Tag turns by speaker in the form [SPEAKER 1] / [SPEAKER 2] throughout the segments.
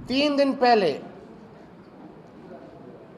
[SPEAKER 1] 3 दिन पहले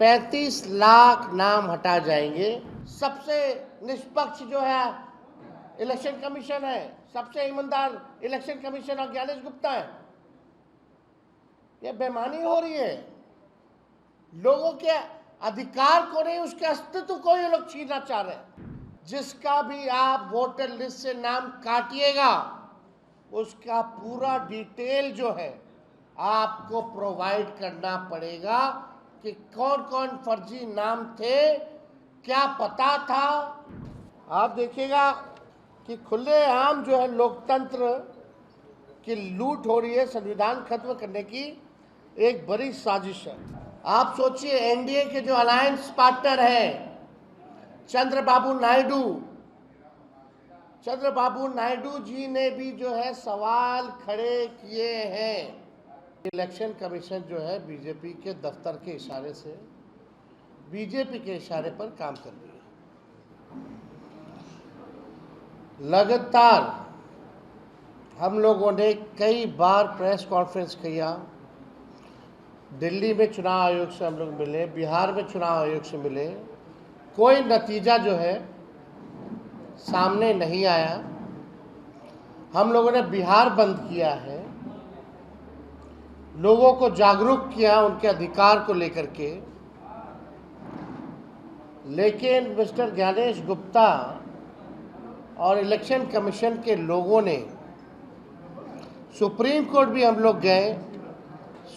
[SPEAKER 1] 35 लाख नाम हटा जाएंगे। सबसे निष्पक्ष जो है इलेक्शन कमीशन है, सबसे ईमानदार इलेक्शन कमीशन और ज्ञानेश गुप्ता है। यह बेईमानी हो रही है। लोगों के अधिकार को नहीं, उसके अस्तित्व को ये लोग छीनना चाह रहे हैं। जिसका भी आप वोटर लिस्ट से नाम काटिएगा उसका पूरा डिटेल जो है आपको प्रोवाइड करना पड़ेगा कि कौन कौन फर्जी नाम थे, क्या पता था। आप देखिएगा कि खुलेआम जो है लोकतंत्र की लूट हो रही है। संविधान खत्म करने की एक बड़ी साजिश है। आप सोचिए, एनडीए के जो अलायंस पार्टनर है चंद्रबाबू नायडू जी ने भी जो है सवाल खड़े किए हैं। इलेक्शन कमीशन जो है बीजेपी के दफ्तर के इशारे से, बीजेपी के इशारे पर काम कर रही है। लगातार हम लोगों ने कई बार प्रेस कॉन्फ्रेंस किया। दिल्ली में चुनाव आयोग से हम लोग मिले, बिहार में चुनाव आयोग से मिले, कोई नतीजा जो है सामने नहीं आया। हम लोगों ने बिहार बंद किया है, लोगों को जागरूक किया उनके अधिकार को लेकर के। लेकिन मिस्टर ज्ञानेश गुप्ता और इलेक्शन कमीशन के लोगों ने, सुप्रीम कोर्ट भी हम लोग गए,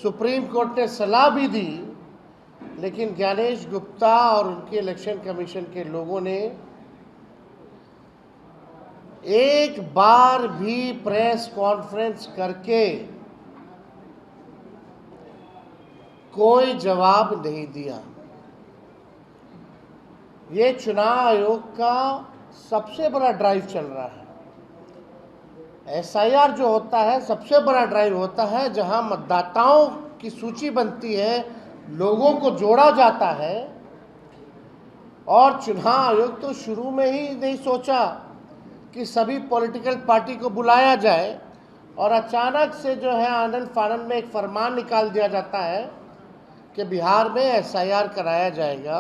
[SPEAKER 1] सुप्रीम कोर्ट ने सलाह भी दी, लेकिन ज्ञानेश गुप्ता और उनके इलेक्शन कमीशन के लोगों ने एक बार भी प्रेस कॉन्फ्रेंस करके कोई जवाब नहीं दिया। ये चुनाव आयोग का सबसे बड़ा ड्राइव चल रहा है। एसआईआर जो होता है सबसे बड़ा ड्राइव होता है, जहां मतदाताओं की सूची बनती है, लोगों को जोड़ा जाता है। और चुनाव आयोग तो शुरू में ही नहीं सोचा कि सभी पॉलिटिकल पार्टी को बुलाया जाए, और अचानक से जो है आनन फानन में एक फरमान निकाल दिया जाता है कि बिहार में एसआईआर कराया जाएगा।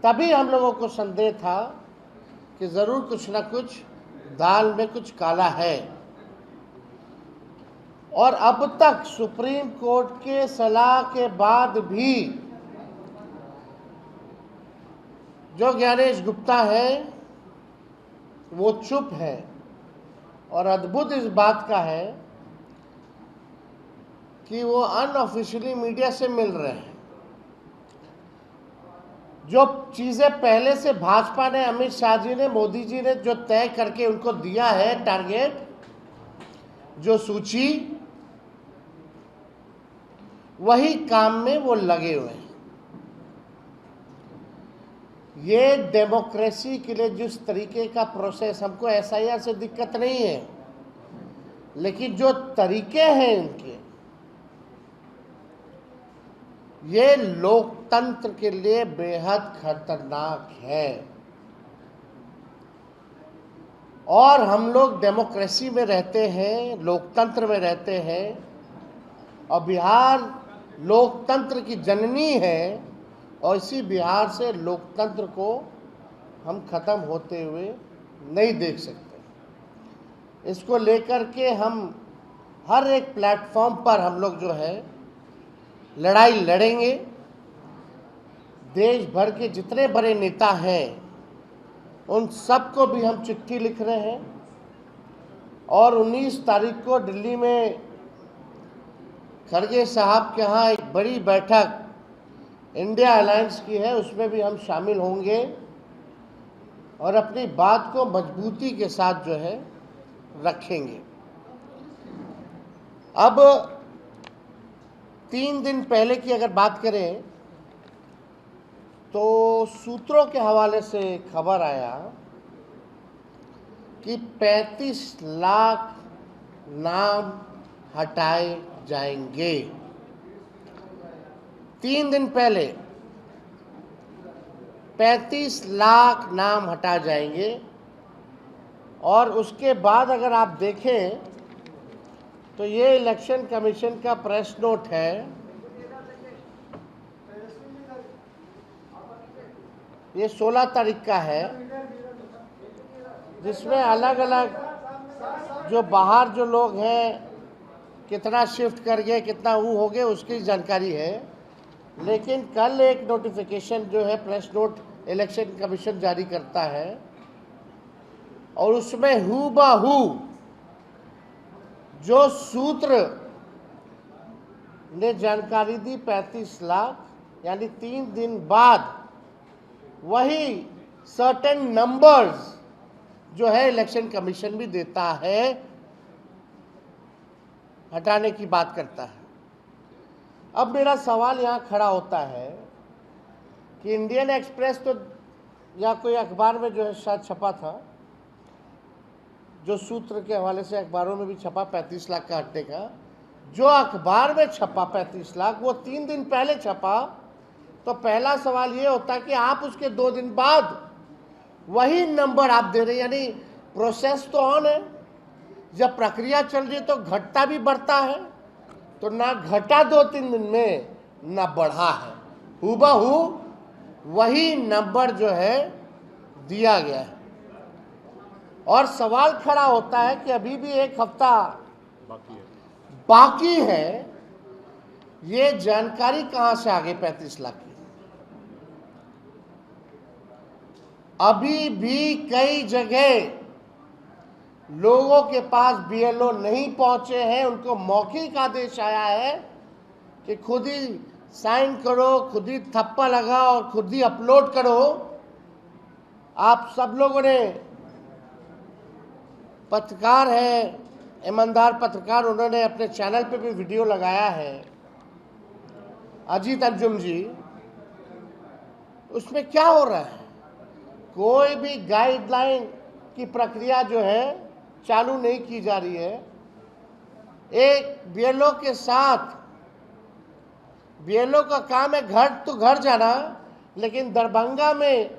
[SPEAKER 1] तभी हम लोगों को संदेह था कि ज़रूर कुछ ना कुछ दाल में कुछ काला है। और अब तक सुप्रीम कोर्ट के सलाह के बाद भी जो ज्ञानेश गुप्ता है वो चुप है। और अद्भुत इस बात का है कि वो अनऑफिशियली मीडिया से मिल रहे हैं। जो चीज़ें पहले से भाजपा ने, अमित शाह जी ने, मोदी जी ने जो तय करके उनको दिया है टारगेट, जो सूची, वही काम में वो लगे हुए हैं। ये डेमोक्रेसी के लिए जिस तरीके का प्रोसेस, हमको एसआईआर से दिक्कत नहीं है, लेकिन जो तरीके हैं इनके, ये लोकतंत्र के लिए बेहद खतरनाक है। और हम लोग डेमोक्रेसी में रहते हैं, लोकतंत्र में रहते हैं, और बिहार लोकतंत्र की जननी है, और इसी बिहार से लोकतंत्र को हम खत्म होते हुए नहीं देख सकते। इसको लेकर के हम हर एक प्लेटफॉर्म पर हम लोग जो है लड़ाई लड़ेंगे। देश भर के जितने बड़े नेता हैं उन सबको भी हम चिट्ठी लिख रहे हैं, और 19 तारीख को दिल्ली में खड़गे साहब के यहाँ एक बड़ी बैठक इंडिया अलायंस की है, उसमें भी हम शामिल होंगे और अपनी बात को मजबूती के साथ जो है रखेंगे। अब 3 दिन पहले की अगर बात करें तो सूत्रों के हवाले से खबर आया कि 35 लाख नाम हटाए जाएंगे। 3 दिन पहले 35 लाख नाम हटा जाएंगे। और उसके बाद अगर आप देखें तो ये इलेक्शन कमीशन का प्रेस नोट है। ये 16 तारीख का है, जिसमें अलग अलग जो बाहर जो लोग हैं कितना शिफ्ट कर गए, कितना वो हो गए, उसकी जानकारी है। लेकिन कल एक नोटिफिकेशन जो है प्रेस नोट इलेक्शन कमीशन जारी करता है, और उसमें हूबहू जो सूत्र ने जानकारी दी 35 लाख, यानी 3 दिन बाद वही सर्टेन नंबर्स जो है इलेक्शन कमीशन भी देता है, हटाने की बात करता है। अब मेरा सवाल यहाँ खड़ा होता है कि इंडियन एक्सप्रेस तो या कोई अखबार में जो है शायद छपा था, जो सूत्र के हवाले से अखबारों में भी छपा 35 लाख का हटने का। जो अखबार में छपा 35 लाख वो 3 दिन पहले छपा, तो पहला सवाल ये होता कि आप उसके 2 दिन बाद वही नंबर आप दे रहे हैं, यानी प्रोसेस तो ऑन है। जब प्रक्रिया चल रही है तो घटता भी बढ़ता है, तो ना घटा 2-3 दिन में, ना बढ़ा है, हूबहू वही नंबर जो है दिया गया है। और सवाल खड़ा होता है कि अभी भी 1 हफ्ता बाकी है, ये जानकारी कहां से आ गई 35 लाख की? अभी भी कई जगह लोगों के पास बीएलओ नहीं पहुंचे हैं, उनको मौखिक आदेश आया है कि खुद ही साइन करो, खुद ही थप्पा लगाओ और खुद ही अपलोड करो। आप सब लोगों ने, पत्रकार है, ईमानदार पत्रकार, उन्होंने अपने चैनल पे भी वीडियो लगाया है, अजीत अंजुम जी। उसमें क्या हो रहा है? कोई भी गाइडलाइन की प्रक्रिया जो है चालू नहीं की जा रही है। एक बीएलओ के साथ, बीएलओ का काम है घर तो घर जाना, लेकिन दरभंगा में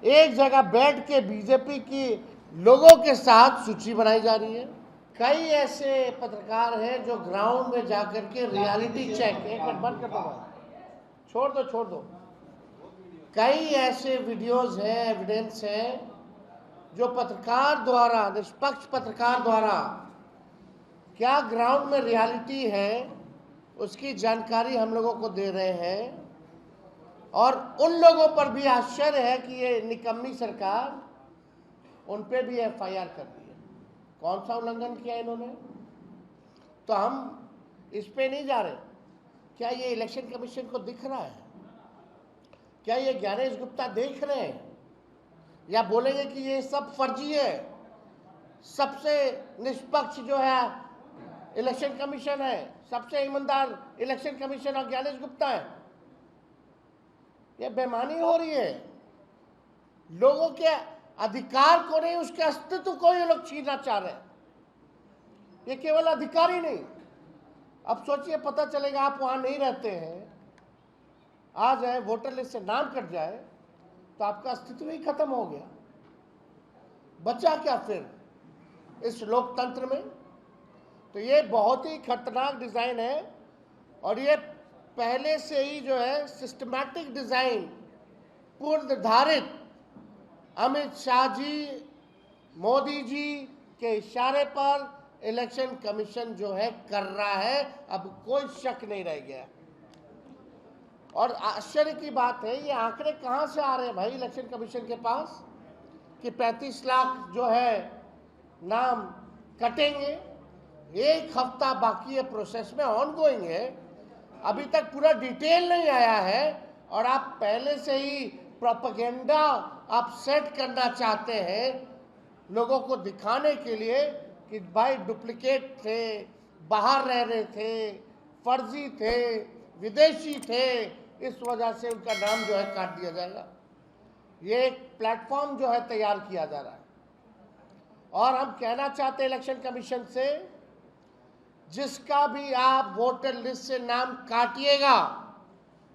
[SPEAKER 1] एक जगह बैठ के बीजेपी की लोगों के साथ सूची बनाई जा रही है। कई ऐसे पत्रकार हैं जो ग्राउंड में जाकर के रियलिटी चेक, एक मिनट बंद कर दो, छोड़ दो। कई ऐसे वीडियोस हैं, एविडेंस हैं, जो पत्रकार द्वारा, निष्पक्ष पत्रकार द्वारा क्या ग्राउंड में रियलिटी है उसकी जानकारी हम लोगों को दे रहे हैं। और उन लोगों पर भी आश्चर्य है कि ये निकम्मी सरकार, उन पे भी एफआईआर कर दी है। कौन सा उल्लंघन किया इन्होंने? तो हम इस पे नहीं जा रहे। क्या ये इलेक्शन कमीशन को दिख रहा है? क्या ये ज्ञानेश गुप्ता देख रहे हैं? या बोलेंगे कि ये सब फर्जी है, सबसे निष्पक्ष जो है इलेक्शन कमीशन है, सबसे ईमानदार इलेक्शन कमीशन और ज्ञानेश गुप्ता है? ये बेईमानी हो रही है। लोगों के अधिकार को नहीं, उसके अस्तित्व को ये लोग छीनना चाह रहे हैं। ये केवल अधिकार ही नहीं, अब सोचिए, पता चलेगा आप वहां नहीं रहते हैं, आ जाए, वोटर लिस्ट से नाम कट जाए, तो आपका अस्तित्व ही खत्म हो गया। बचा क्या फिर इस लोकतंत्र में? तो ये बहुत ही खतरनाक डिजाइन है, और ये पहले से ही जो है सिस्टमैटिक डिजाइन, पूर्व निर्धारित, अमित शाह जी, मोदी जी के इशारे पर इलेक्शन कमीशन जो है कर रहा है। अब कोई शक नहीं रह गया। और आश्चर्य की बात है, ये आंकड़े कहां से आ रहे हैं भाई इलेक्शन कमीशन के पास कि 35 लाख जो है नाम कटेंगे? 1 हफ्ता बाकी है, प्रोसेस में ऑनगोइंग है, अभी तक पूरा डिटेल नहीं आया है, और आप पहले से ही प्रोपेगेंडा आप सेट करना चाहते हैं लोगों को दिखाने के लिए कि भाई डुप्लीकेट थे, बाहर रह रहे थे, फर्जी थे, विदेशी थे, इस वजह से उनका नाम जो है काट दिया जाएगा। ये एक प्लेटफॉर्म जो है तैयार किया जा रहा है। और हम कहना चाहते हैं इलेक्शन कमीशन से, जिसका भी आप वोटर लिस्ट से नाम काटिएगा,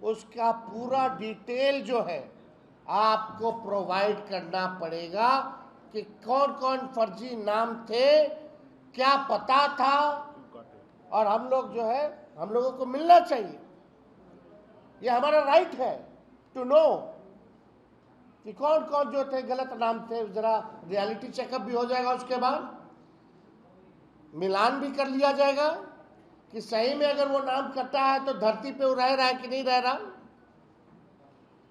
[SPEAKER 1] उसका पूरा डिटेल जो है आपको प्रोवाइड करना पड़ेगा कि कौन कौन फर्जी नाम थे, क्या पता था, और हम लोग जो है, हम लोगों को मिलना चाहिए। ये हमारा राइट है टू नो कि कौन कौन जो थे गलत नाम थे। जरा रियलिटी चेकअप भी हो जाएगा, उसके बाद मिलान भी कर लिया जाएगा कि सही में अगर वो नाम कटा है तो धरती पे वो रह रहा है कि नहीं रह रहा,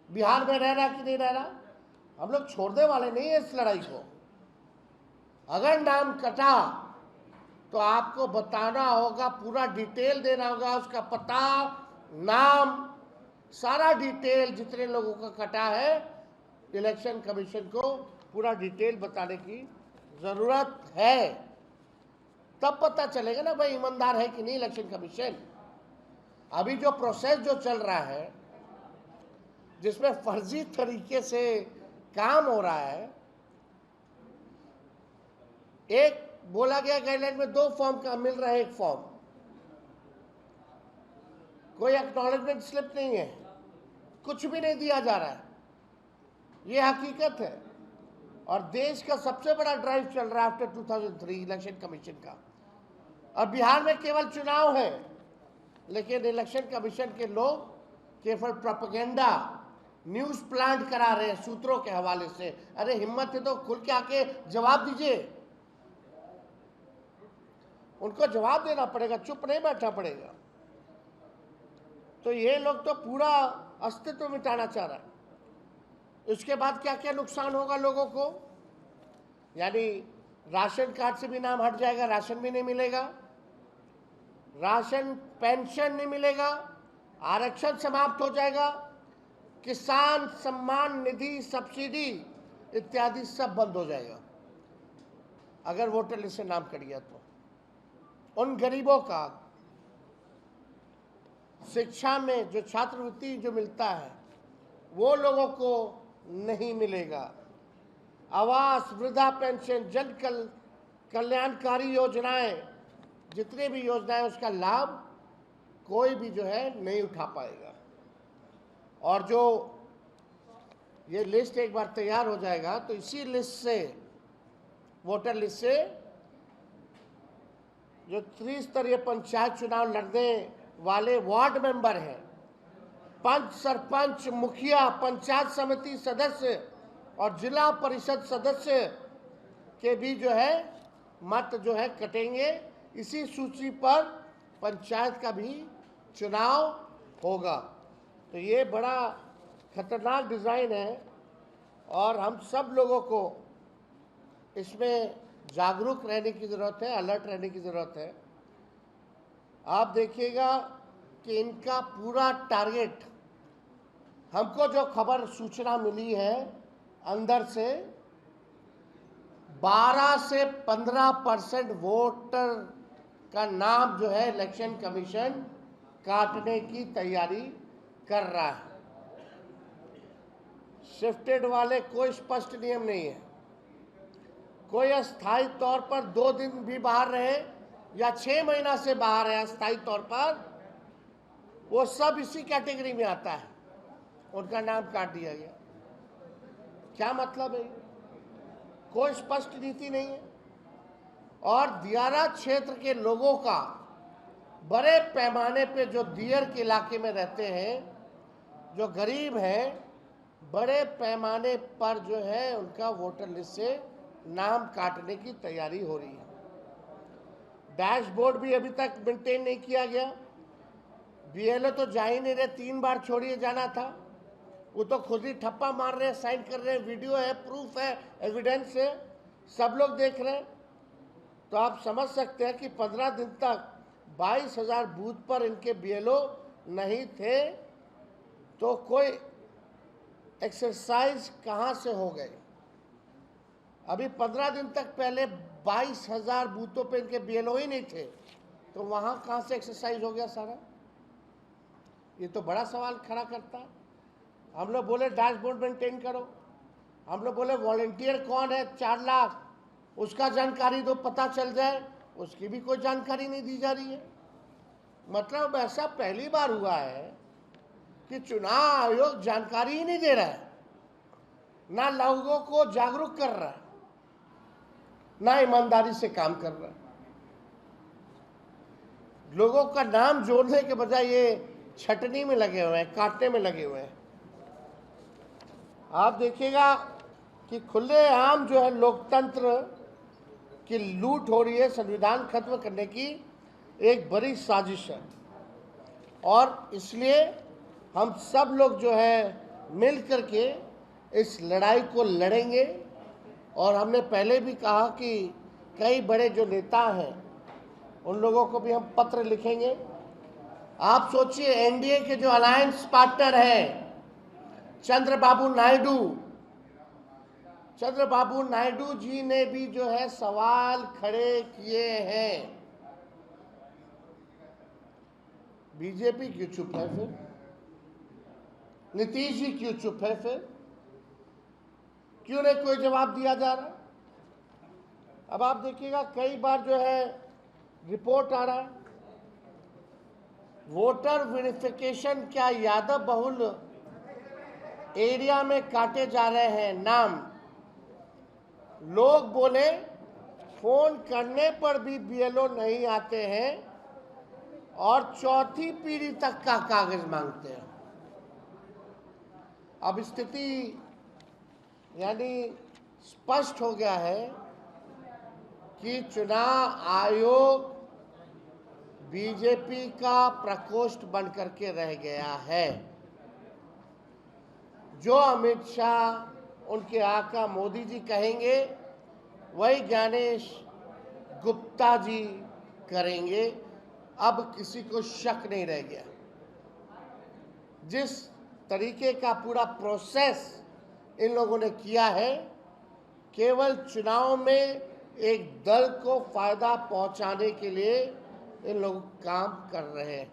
[SPEAKER 1] बिहार में रह रहा है कि नहीं रह रहा। हम लोग छोड़ने वाले नहीं है इस लड़ाई को। अगर नाम कटा तो आपको बताना होगा, पूरा डिटेल देना होगा, उसका पता, नाम, सारा डिटेल जितने लोगों का कटा है, इलेक्शन कमीशन को पूरा डिटेल बताने की जरूरत है। तब पता चलेगा ना भाई ईमानदार है कि नहीं इलेक्शन कमीशन। अभी जो प्रोसेस जो चल रहा है, जिसमें फर्जी तरीके से काम हो रहा है, एक बोला गया गाइडलाइन में 2 फॉर्म का मिल रहा है, एक फॉर्म, कोई एक्नॉलेजमेंट स्लिप नहीं है, कुछ भी नहीं दिया जा रहा है। ये हकीकत है। और देश का सबसे बड़ा ड्राइव चल रहा है आफ्टर 2003 इलेक्शन कमीशन का। और बिहार में केवल चुनाव है, लेकिन इलेक्शन कमीशन के लोग केवल प्रोपेगेंडा, न्यूज प्लांट करा रहे हैं सूत्रों के हवाले से। अरे हिम्मत है तो खुल के आके जवाब दीजिए, उनको जवाब देना पड़ेगा, चुप नहीं बैठना पड़ेगा। तो ये लोग तो पूरा अस्तित्व मिटाना चाह रहा है। उसके बाद क्या क्या नुकसान होगा लोगों को, यानी राशन कार्ड से भी नाम हट जाएगा, राशन भी नहीं मिलेगा, राशन पेंशन नहीं मिलेगा, आरक्षण समाप्त हो जाएगा, किसान सम्मान निधि, सब्सिडी इत्यादि सब बंद हो जाएगा अगर वोटर लिस्ट से नाम कट गया तो। उन गरीबों का शिक्षा में जो छात्रवृत्ति जो मिलता है वो लोगों को नहीं मिलेगा। आवास, वृद्धा पेंशन, जन कल्याणकारी योजनाएं, जितने भी योजनाएं, उसका लाभ कोई भी जो है नहीं उठा पाएगा। और जो ये लिस्ट एक बार तैयार हो जाएगा तो इसी लिस्ट से, वोटर लिस्ट से, जो त्रिस्तरीय पंचायत चुनाव लड़ने वाले वार्ड मेंबर हैं, पंच, सरपंच, मुखिया, पंचायत समिति सदस्य और जिला परिषद सदस्य के भी जो है मत जो है कटेंगे। इसी सूची पर पंचायत का भी चुनाव होगा। तो ये बड़ा खतरनाक डिज़ाइन है और हम सब लोगों को इसमें जागरूक रहने की ज़रूरत है, अलर्ट रहने की ज़रूरत है। आप देखिएगा कि इनका पूरा टारगेट, हमको जो खबर सूचना मिली है अंदर से, 12 से 15% वोटर का नाम जो है इलेक्शन कमीशन काटने की तैयारी कर रहा है। शिफ्टेड वाले कोई स्पष्ट नियम नहीं है। कोई अस्थायी तौर पर 2 दिन भी बाहर रहे या 6 महीना से बाहर है अस्थायी तौर पर, वो सब इसी कैटेगरी में आता है, उनका नाम काट दिया गया। क्या मतलब है? कोई स्पष्ट नीति नहीं है। और दियारा क्षेत्र के लोगों का बड़े पैमाने पे, जो दियर के इलाके में रहते हैं, जो गरीब हैं, बड़े पैमाने पर जो है उनका वोटर लिस्ट से नाम काटने की तैयारी हो रही है। डैशबोर्ड भी अभी तक मेंटेन नहीं किया गया। बीएलओ तो जा ही नहीं रहे, 3 बार छोड़िए जाना था, वो तो खुद ही ठप्पा मार रहे हैं, साइन कर रहे हैं, वीडियो है, प्रूफ है, एविडेंस है, सब लोग देख रहे हैं। तो आप समझ सकते हैं कि 15 दिन तक 22,000 बूथ पर इनके बीएलओ नहीं थे, तो कोई एक्सरसाइज कहाँ से हो गई। अभी 15 दिन तक पहले 22,000 बूथों पे इनके बीएलओ ही नहीं थे, तो वहाँ कहाँ से एक्सरसाइज हो गया सारा? ये तो बड़ा सवाल खड़ा करता है। हम लोग बोले डैशबोर्ड मेंटेन करो, हम लोग बोले वॉलंटियर कौन है 4 लाख, उसका जानकारी दो, पता चल जाए, उसकी भी कोई जानकारी नहीं दी जा रही है। मतलब ऐसा पहली बार हुआ है कि चुनाव आयोग जानकारी ही नहीं दे रहा है, ना लोगों को जागरूक कर रहा है, ना ईमानदारी से काम कर रहा है। लोगों का नाम जोड़ने के बजाय ये छटनी में लगे हुए हैं, काटने में लगे हुए हैं। आप देखिएगा कि खुलेआम जो है लोकतंत्र की लूट हो रही है, संविधान खत्म करने की एक बड़ी साजिश है। और इसलिए हम सब लोग जो है मिल करके इस लड़ाई को लड़ेंगे। और हमने पहले भी कहा कि कई बड़े जो नेता हैं उन लोगों को भी हम पत्र लिखेंगे। आप सोचिए, एनडीए के जो अलायंस पार्टनर हैं चंद्रबाबू नायडू जी ने भी जो है सवाल खड़े किए हैं। बीजेपी क्यों चुप है फिर? नीतीश जी क्यों चुप है फिर? क्यों नहीं कोई जवाब दिया जा रहा? अब आप देखिएगा कई बार जो है रिपोर्ट आ रहा है, वोटर वेरिफिकेशन क्या यादव बहुल एरिया में काटे जा रहे हैं नाम। लोग बोले फोन करने पर भी बीएलओ नहीं आते हैं और चौथी पीढ़ी तक का कागज मांगते हैं। अब स्थिति यानी स्पष्ट हो गया है कि चुनाव आयोग बीजेपी का प्रकोष्ठ बनकर के रह गया है। जो अमित शाह उनके आका मोदी जी कहेंगे वही ज्ञानेश गुप्ता जी करेंगे। अब किसी को शक नहीं रह गया। जिस तरीके का पूरा प्रोसेस इन लोगों ने किया है, केवल चुनाव में एक दल को फायदा पहुंचाने के लिए इन लोग काम कर रहे हैं।